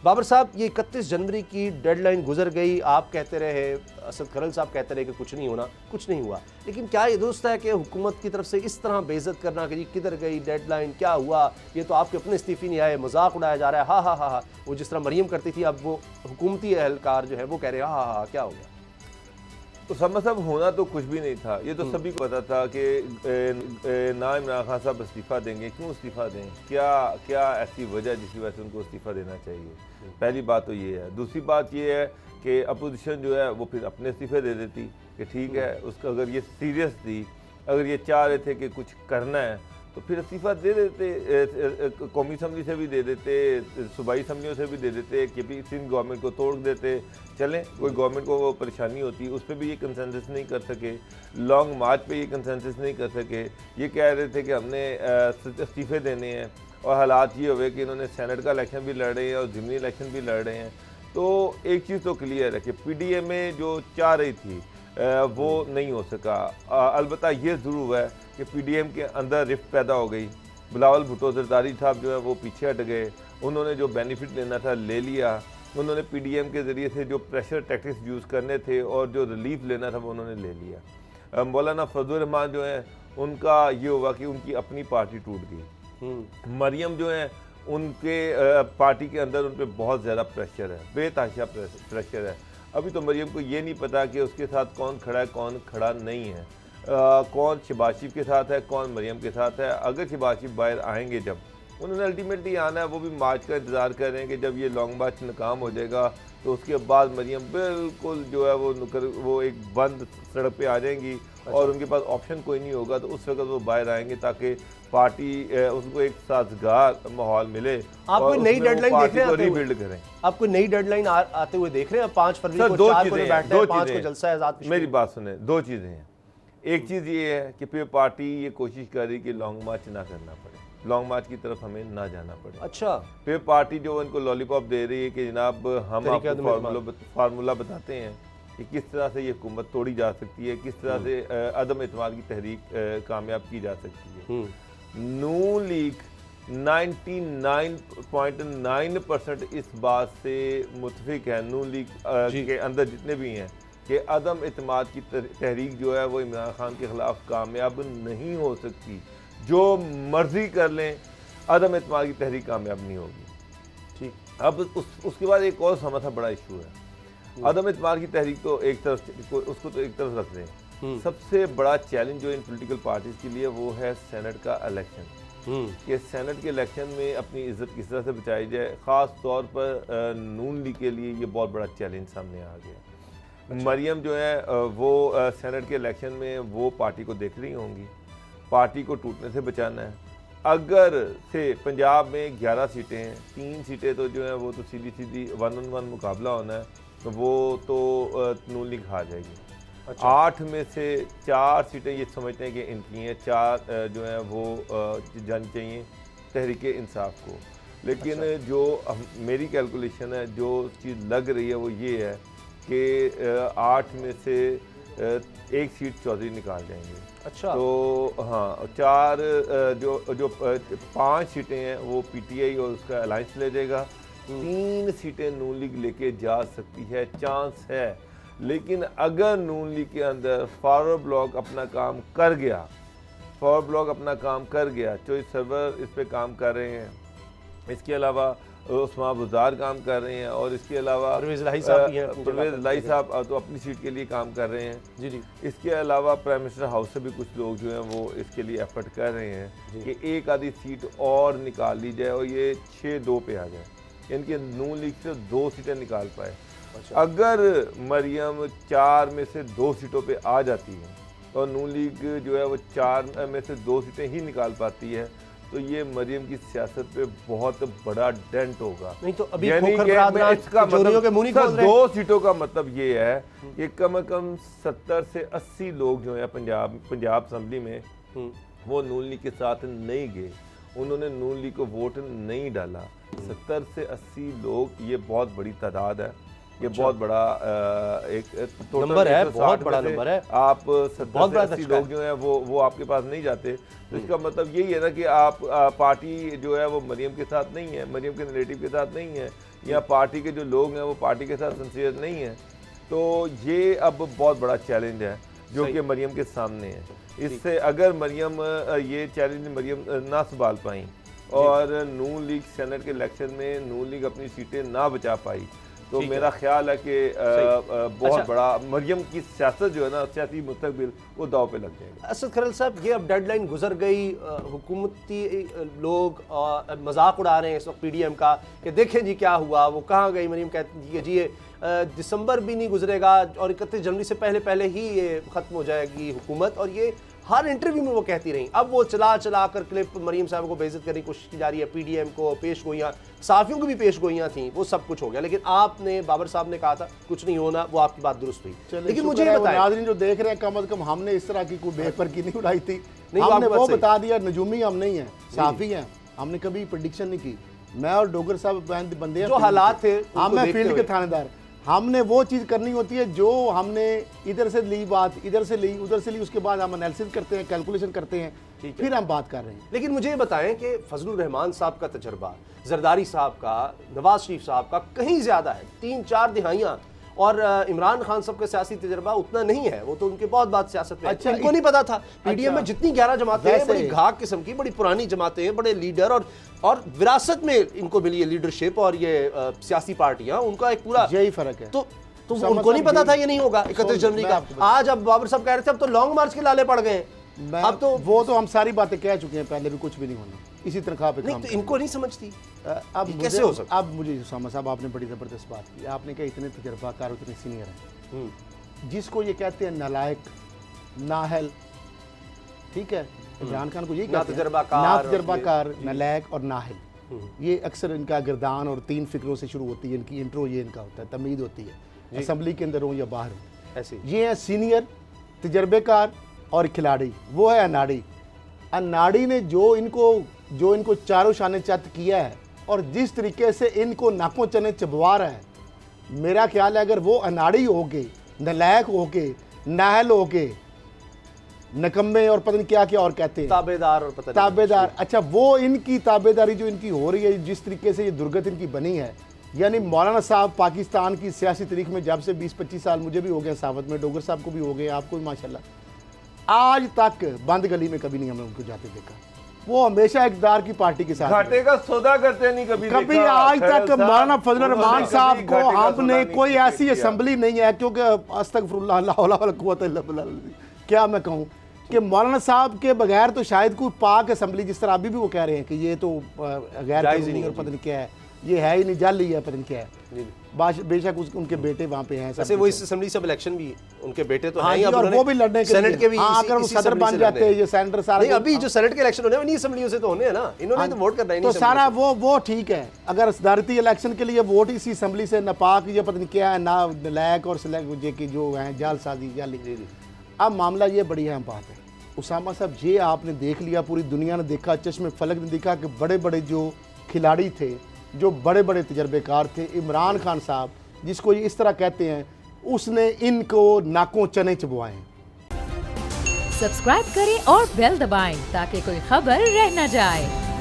बाबर साहब, ये 31 जनवरी की डेडलाइन गुजर गई, आप कहते रहे, असद खरल साहब कहते रहे कि कुछ नहीं होना, कुछ नहीं हुआ, लेकिन क्या ये दुरुस्त है कि हुकूमत की तरफ से इस तरह बेइज्जत करना कि जी किधर गई डेडलाइन, क्या हुआ, ये तो आपके अपने इस्तीफे नहीं आए, मजाक उड़ाया जा रहा है, हा हा हा। वो जिस तरह मरियम करती थी, अब वो हुकूमती एहलकार जो है वो कह रहे हैं हा हा, क्या हो गया? तो साहब होना तो कुछ भी नहीं था। ये तो सभी को पता था कि ना इमरान खान साहब इस्तीफ़ा देंगे। क्यों इस्तीफ़ा दें? क्या ऐसी वजह जिसकी वजह से उनको इस्तीफ़ा देना चाहिए? पहली बात तो ये है। दूसरी बात ये है कि अपोजिशन जो है वो फिर अपने इस्तीफ़े दे देती कि ठीक है, उसका अगर ये सीरियस थी, अगर ये चाह रहे थे कि कुछ करना है तो फिर इस्तीफ़ा दे देते, कौमी असम्बली से भी दे देते, सूबाई असम्बलियों से भी दे देते, कि भी सिंध गवर्नमेंट को तोड़ देते। चलें, कोई गवर्नमेंट को वो परेशानी होती, उस पर भी ये कंसेंसस नहीं कर सके, लॉन्ग मार्च पे ये कंसेंसस नहीं कर सके। ये कह रहे थे कि हमने इस्तीफ़े देने हैं, और हालात ये हुए कि इन्होंने सेनेट का इलेक्शन भी लड़ रहे हैं और ज़िमनी इलेक्शन भी लड़ रहे हैं। तो एक चीज़ तो क्लियर है कि PDM में जो चाह रही थी वो नहीं हो सका। अलबत्ता ये ज़रूर है कि PDM के अंदर रिफ्ट पैदा हो गई। बिलावल भुट्टो जरदारी साहब जो है वो पीछे हट गए, उन्होंने जो बेनिफिट लेना था ले लिया। उन्होंने PDM के ज़रिए से जो प्रेशर टैक्टिक्स यूज़ करने थे और जो रिलीफ लेना था वो उन्होंने ले लिया। मौलाना फजलुर रहमान जो है उनका ये हुआ कि उनकी अपनी पार्टी टूट गई। मरियम जो है उनके पार्टी के अंदर उन पर बहुत ज़्यादा प्रेशर है, बेतहाशा प्रेशर है। अभी तो मरियम को ये नहीं पता कि उसके साथ कौन खड़ा है कौन खड़ा नहीं है, कौन शहबाज शरीफ के साथ है कौन मरियम के साथ है। अगर शहबाज शरीफ बाहर आएंगे, जब उन्होंने अल्टीमेटली आना है, वो भी मार्च का इंतज़ार कर रहे हैं कि जब ये लॉन्ग मार्च नाकाम हो जाएगा तो उसके बाद मरियम बिल्कुल जो है वो एक बंद सड़क पे आ जाएंगी। अच्छा। और उनके पास ऑप्शन कोई नहीं होगा, तो उस वक्त वो बाहर आएंगे ताकि पार्टी उसको एक साजगार माहौल मिले। आप कोई नई डेडलाइन देख रहे हैं? रीबिल्ड करें। आप कोई नई डेडलाइन आते हुए देख रहे हैं? 5 फरवरी को 4 को बैठना है, 5 को जलसा है आज़ाद। मेरी बात सुने, दो चीज़ें हैं। एक चीज़ ये है कि फिर पार्टी ये कोशिश कर रही कि लॉन्ग मार्च ना करना पड़े, लॉन्ग मार्च की तरफ हमें ना जाना पड़े। अच्छा, फिर पार्टी जो उनको लॉलीपॉप दे रही है कि जनाब हम आपको फार्मूला बताते हैं कि किस तरह से ये हुकूमत तोड़ी जा सकती है, किस तरह से अदम एतमाद की तहरीक कामयाब की जा सकती है। नून लीग 99.9% इस बात से मुतफिक है, नून लीग के अंदर जितने भी हैं, कि अदम एतमाद की तहरीक जो है वो इमरान खान के ख़िलाफ़ कामयाब नहीं हो सकती। जो मर्जी कर लें, अदम एतमाद की तहरीक कामयाब नहीं होगी। ठीक, अब उसके बाद एक और समझा बड़ा इशू है। अदम एतमाद की तहरीक तो एक तरफ, उसको तो एक तरफ रख दें। सबसे बड़ा चैलेंज जो इन पॉलिटिकल पार्टीज के लिए वो है सेनेट का इलेक्शन। कि सेनेट के इलेक्शन में अपनी इज्जत किस तरह से बचाई जाए। ख़ास तौर पर नून लीग के लिए ये बहुत बड़ा चैलेंज सामने आ गया। अच्छा। मरियम जो है वो सेनेट के इलेक्शन में वो पार्टी को देख रही होंगी, पार्टी को टूटने से बचाना है। अगर से पंजाब में 11 सीटें हैं, 3 सीटें तो जो है वो तो सीधी 1-on-1 मुकाबला होना है, तो वो तो नून लीग हार जाएगी। अच्छा। 8 में से 4 सीटें ये समझते हैं कि इनकी हैं, 4 जो है वो जानी चाहिए तहरीक इंसाफ को। लेकिन अच्छा। जो मेरी कैलकुलेशन है, जो चीज़ लग रही है वो ये है कि 8 में से 1 सीट चौधरी निकाल जाएंगे। अच्छा, तो हाँ, 4 जो 5 सीटें हैं वो PTI और उसका अलायंस ले जाएगा। 3 सीटें नून लीग लेके जा सकती है, चांस है। लेकिन अगर नून लीग के अंदर फॉरवर्ड ब्लॉक अपना काम कर गया, चॉइस सर्वर इस पे काम कर रहे हैं, इसके अलावा उस्मान बुज़दार काम कर रहे हैं, और इसके अलावा परवेज़ इलाही साहब तो अपनी सीट के लिए काम कर रहे हैं। जी। इसके अलावा प्राइम मिनिस्टर हाउस से भी कुछ लोग जो हैं वो इसके लिए एफर्ट कर रहे हैं कि एक आधी सीट और निकाल ली जाए और ये 6-2 पे आ जाए, इनके नून लीग से 2 सीटें निकाल पाए। अच्छा। अगर मरियम 4 में से 2 सीटों पे आ जाती है और नून लीग जो है वो 4 में से 2 सीटें ही निकाल पाती है, तो ये मरियम की सियासत पे बहुत बड़ा डेंट होगा। नहीं तो अभी यानी कि इसका मतलब 2 सीटों का मतलब ये है कि कम से कम 70 से 80 लोग जो है पंजाब असम्बली में वो नून लीग के साथ नहीं गए, उन्होंने नून लीग को वोट नहीं डाला। 70 से 80 लोग, ये बहुत बड़ी तादाद है, ये बहुत बड़ा एक नंबर है, बहुत बड़ा नंबर है। आप 70 से 80 लोग जो हैं वो आपके पास नहीं जाते, तो इसका मतलब यही है ना कि आप पार्टी जो है वो मरियम के साथ नहीं है, मरियम के नैरेटिव के साथ नहीं है। या पार्टी के जो लोग हैं वो पार्टी के साथ सिंसियर नहीं है, तो ये अब बहुत बड़ा चैलेंज है जो कि मरियम के सामने है। इससे अगर मरियम ये चैलेंज मरियम ना संभाल पाई और नून लीग सेनेट के इलेक्शन में नून लीग अपनी सीटें ना बचा पाई, तो मेरा ख्याल है कि बहुत बड़ा मरियम की सियासत जो है ना, सियासी मुस्तकबिल वो दाव पे लग जाएगा। असद खरल साहब, ये अब डेडलाइन गुजर गई, हुकूमती लोग मजाक उड़ा रहे हैं इस वक्त पीडीएम का कि देखें जी क्या हुआ, वो कहाँ गई मरियम, कहती है जी ये दिसंबर भी नहीं गुजरेगा और 31 जनवरी से पहले पहले ही ये ख़त्म हो जाएगी हुकूमत, और ये हर इंटरव्यू में वो कहती रही। अब वो चला चला कर क्लिप मरियम साहब को बेइज्जत करने की कोशिश की जा रही है, पीडीएम को पेश गोइयाँ, साफियों को भी पेश गोइयाँ थी, वो सब कुछ हो गया। लेकिन आपने बाबर साहब ने कहा था कुछ नहीं होना, वो आपकी बात दुरुस्त हुई। लेकिन मुझे ये बताएं, नाज़रीन जो देख रहे हैं, कम अज कम हमने इस तरह की कोई बेपर की नहीं उड़ाई थी, नहीं, हमने आपकी वो बात सही। बता दिया, नजूमी हम नहीं है, साफी हैं, हमने कभी प्रेडिक्शन नहीं की। मैं और डोगर साहब बंदे हैं जो हालात थे उनको हम देखते फील्ड के हुए। थानेदार, हमने वो चीज़ करनी होती है जो हमने इधर से ली बात, इधर से ली, उधर से ली, उसके बाद हम एनालिसिस करते हैं, कैलकुलेशन करते हैं, फिर हम बात कर रहे हैं। लेकिन मुझे ये बताएं कि फजलुर रहमान साहब का तजर्बा, जरदारी साहब का, नवाज शरीफ साहब का कहीं ज्यादा है, 3-4 दिहाइयां, और इमरान खान साहब का सियासी तजर्बा उतना नहीं है, वो तो उनके बहुत बाद सियासत में। अच्छा, इनको नहीं पता था पीडीएम में जितनी 11 जमातें हैं, वैसे- बड़ी घाक किस्म की, बड़ी पुरानी जमातें हैं, बड़े लीडर, और विरासत में इनको मिली है लीडरशिप, और ये सियासी पार्टियां, उनका एक पूरा यही फर्क है। तो उनको नहीं पता था ये नहीं होगा 31 जनवरी का। आज अब बाबर साहब कह रहे थे अब तो लॉन्ग मार्च के लाले पड़ गए हैं। अब तो वो तो हम सारी बातें कह चुके हैं पहले भी, कुछ भी नहीं होना, इसी तनख्वाह पे नहीं, काम तो करना। इनको नहीं समझती। अब ये कैसे हो सकता? अब मुझे उसामा साहब, आपने बड़ी ज़बरदस्त बात की, आपने कहा इतने तजर्बाकार, इतने सीनियर हैं, जिसको ये कहते हैं नालायक, नाहल, ठीक है, इमरान खान को यही कहते हैं, नातजर्बाकार, नालायक और नाहल, ये अक्सर इनका गिरदान और 3 फिक्रों से शुरू होती है, इनकी इंट्रो ये इनका होता है, तमीद होती है, असम्बली के अंदर हो या बाहर हो, ऐसे ये हैं सीनियर, तजर्बेकार और खिलाड़ी। वो है अनाड़ी। अनाड़ी ने जो इनको चारों शाने चत किया है और जिस तरीके से इनको नाकों चने चबवा रहा है, मेरा ख्याल है अगर वो अनाड़ी हो के, नलायक हो के, नाहल हो के, नकम्मे और पता नहीं क्या क्या और कहते हैं, ताबेदार, और पता नहीं ताबेदार, अच्छा वो इनकी ताबेदारी जो इनकी हो रही है, जिस तरीके से ये दुर्गत इनकी बनी है, यानी मौलाना साहब पाकिस्तान की सियासी तारीख में जब से 20-25 साल मुझे भी हो गए सावत में, डोगर साहब को भी हो गए, आपको भी माशाल्लाह, आज तक बंद गली में कभी नहीं हमने उनको जाते देखा। वो हमेशा इकदार की पार्टी के साथ घाटे का सौदा करते नहीं कभी देखा। आज तक खैर मौलाना फजल रहमान कभी साहब को घाटे का हमने सौदा नहीं कोई ऐसी किया। असेंबली नहीं है, क्योंकि अस्तगफिरुल्लाह ला हौला वला कुव्वता इल्ला बिल्लाह, क्या मैं कहूँ कि मौलाना साहब के बगैर तो शायद कोई पाक असेंबली, जिस तरह अभी भी वो कह रहे हैं कि ये तो गैर कानूनी और पता नहीं क्या है, ये है ही नहीं, जाली है, पता नहीं क्या है, बेशक उनके बेटे वहाँ पे हैं। वैसे वो इस असेंबली से इलेक्शन भी उनके बेटे तो हाँ हैं, और वो भी लड़ने के सेनेट के भी हाँ, अगर वो सदर बन जाते हैं, ये सेनेटर सारे, नहीं अभी जो सेनेट के इलेक्शन होने हैं इन्हीं असेंबलियों से तो होने हैं ना, इन्होंने तो वोट करना है, तो सारा वो ठीक है। अगर सदारती इलेक्शन के लिए वोट इसी असेंबली से नापाक या पता नहीं क्या है, ना नलायक और सिलेक्ट जो हैं जालसाजी जाली। अब मामला ये बड़ी अहम बात है उसामा साहब, ये आपने देख लिया, पूरी दुनिया ने देखा, चश्मे फलक ने देखा कि बड़े बड़े जो खिलाड़ी थे, जो बड़े बड़े तजर्बेकार थे, इमरान खान साहब जिसको ये इस तरह कहते हैं, उसने इनको नाकों चने चबवाए। सब्सक्राइब करें और बेल दबाएं ताकि कोई खबर रह न जाए।